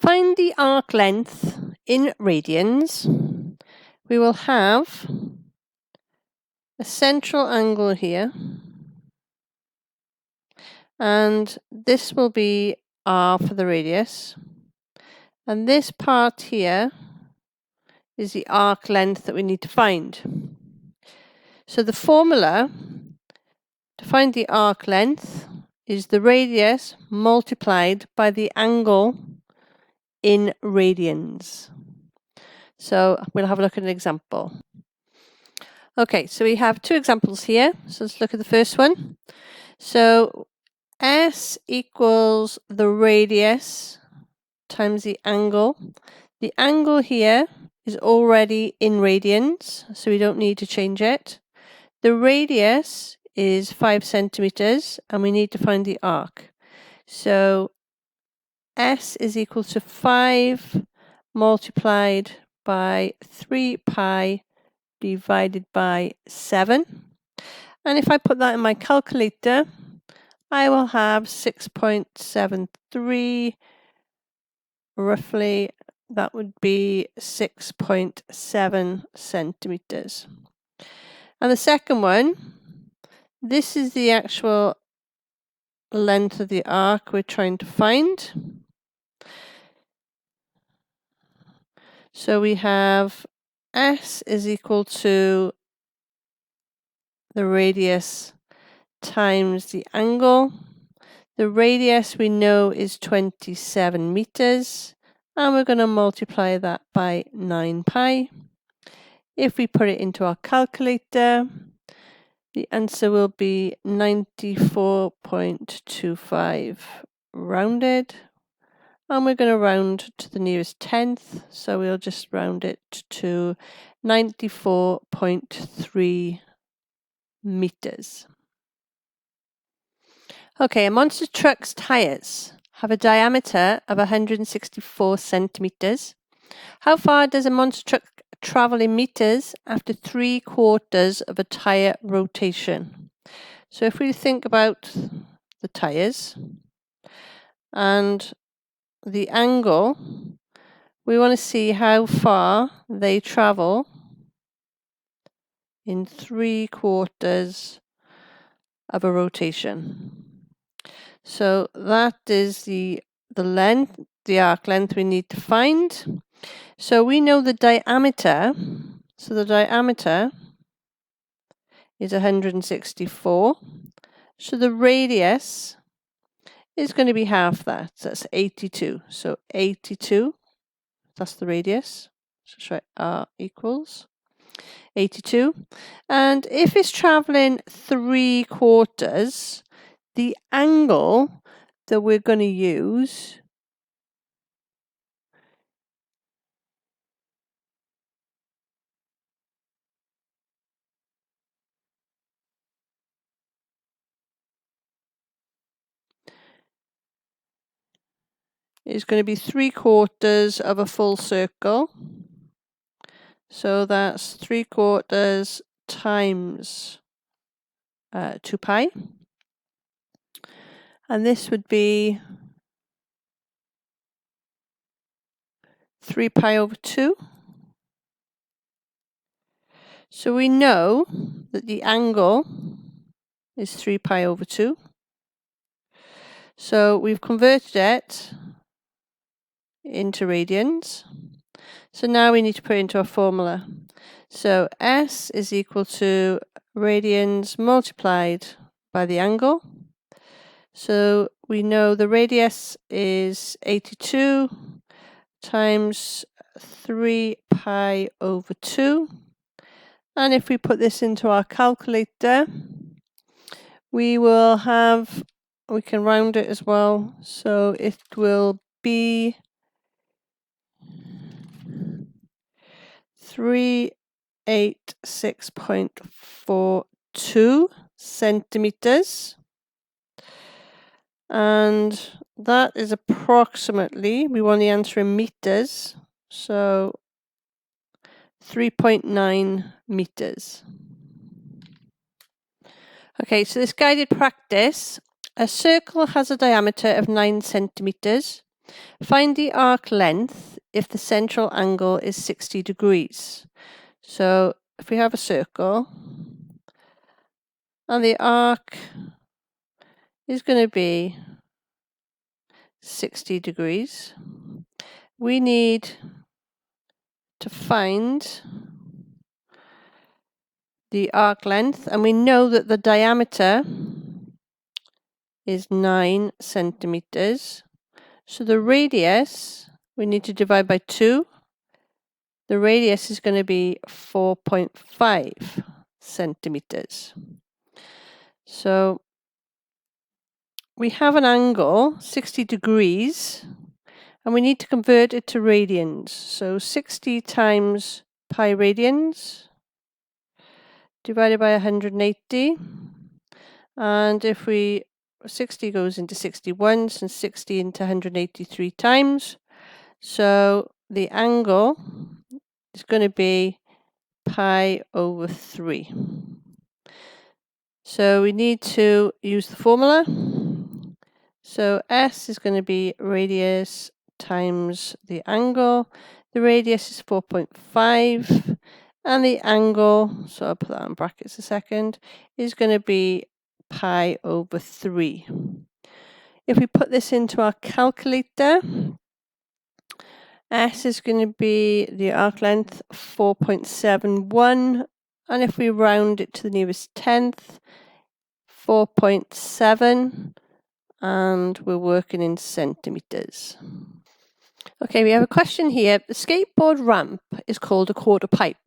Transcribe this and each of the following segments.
find the arc length in radians, we will have a central angle here, and this will be r for the radius, and this part here is the arc length that we need to find. So the formula to find the arc length is the radius multiplied by the angle in radians. So we'll have a look at an example. Okay, so we have two examples here. So let's look at the first one. So S equals the radius times the angle. The angle here is already in radians, so we don't need to change it. The radius is 5 centimeters, and we need to find the arc. So S is equal to 5 multiplied by 3 pi divided by 7. And if I put that in my calculator, I will have 6.73, roughly, that would be 6.7 centimeters. And the second one, this is the actual length of the arc we're trying to find. So we have S is equal to the radius times the angle. The radius we know is 27 meters, and we're going to multiply that by 9 pi. If we put it into our calculator, the answer will be 94.25 rounded, and we're going to round to the nearest tenth, so we'll just round it to 94.3 meters. Okay, a monster truck's tyres have a diameter of 164 centimeters. How far does a monster truck travel in meters after 3/4 of a tyre rotation? So if we think about the tyres and the angle, we want to see how far they travel in 3/4 of a rotation. So that is the length, the arc length we need to find. So we know the diameter. So the diameter is 164. So the radius is going to be half that. So that's 82. So 82, that's the radius. So let's write R equals 82. And if it's traveling 3/4, the angle that we're going to use is going to be 3/4 of a full circle. So that's 3/4 times 2 pi. And this would be 3 pi over 2. So we know that the angle is 3 pi over 2. So we've converted it into radians. So now we need to put it into a formula. So S is equal to radians multiplied by the angle. So we know the radius is 82 times 3 pi over 2. And if we put this into our calculator, we will have, we can round it as well. So it will be 386.42 centimeters. And that is approximately, we want the answer in meters, so 3.9 meters. Okay, so this guided practice, a circle has a diameter of 9 centimeters. Find the arc length if the central angle is 60 degrees. So if we have a circle and the arc is going to be 60 degrees, we need to find the arc length, and we know that the diameter is 9 centimeters. So the radius, we need to divide by 2. The radius is going to be 4.5 centimeters. So we have an angle, 60 degrees, and we need to convert it to radians. So 60 times pi radians divided by 180. And if 60 goes into 60 once and 60 into 183 times. So the angle is going to be pi over 3. So we need to use the formula. So S is going to be radius times the angle. The radius is 4.5 and the angle, so I'll put that in brackets a second, is going to be pi over 3. If we put this into our calculator, S is going to be the arc length 4.71, and if we round it to the nearest tenth, 4.7, and we're working in centimeters. Okay, we have a question here. The skateboard ramp is called a quarter pipe.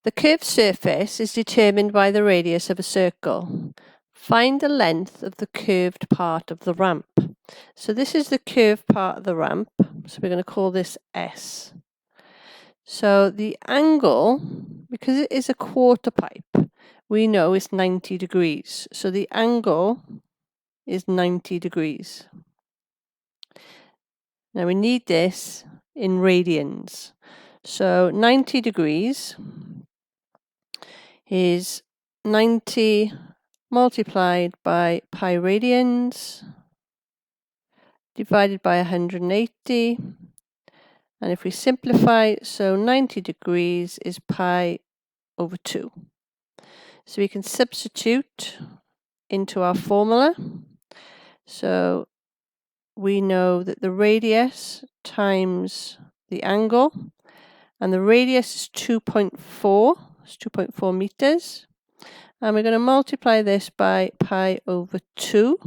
The curved surface is determined by the radius of a circle. Find the length of the curved part of the ramp. So this is the curved part of the ramp. So we're going to call this S. So the angle, because it is a quarter pipe, we know it's 90 degrees. So the angle is 90 degrees. Now we need this in radians. So 90 degrees is 90 multiplied by pi radians divided by 180. And if we simplify, so 90 degrees is pi over 2. So we can substitute into our formula. So we know that the radius times the angle, and the radius is 2.4, it's 2.4 meters. And we're going to multiply this by pi over 2.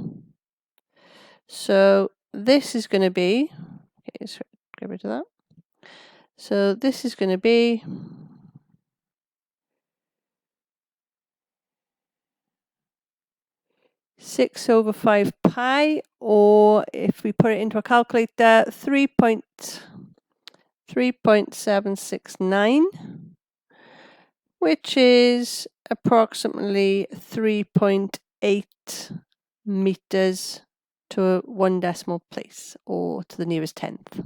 So this is going to be, okay, let's get rid of that. So this is going to be 6 over 5 pi, or if we put it into a calculator, 3.769, which is approximately 3.8 meters to 1 decimal place, or to the nearest tenth.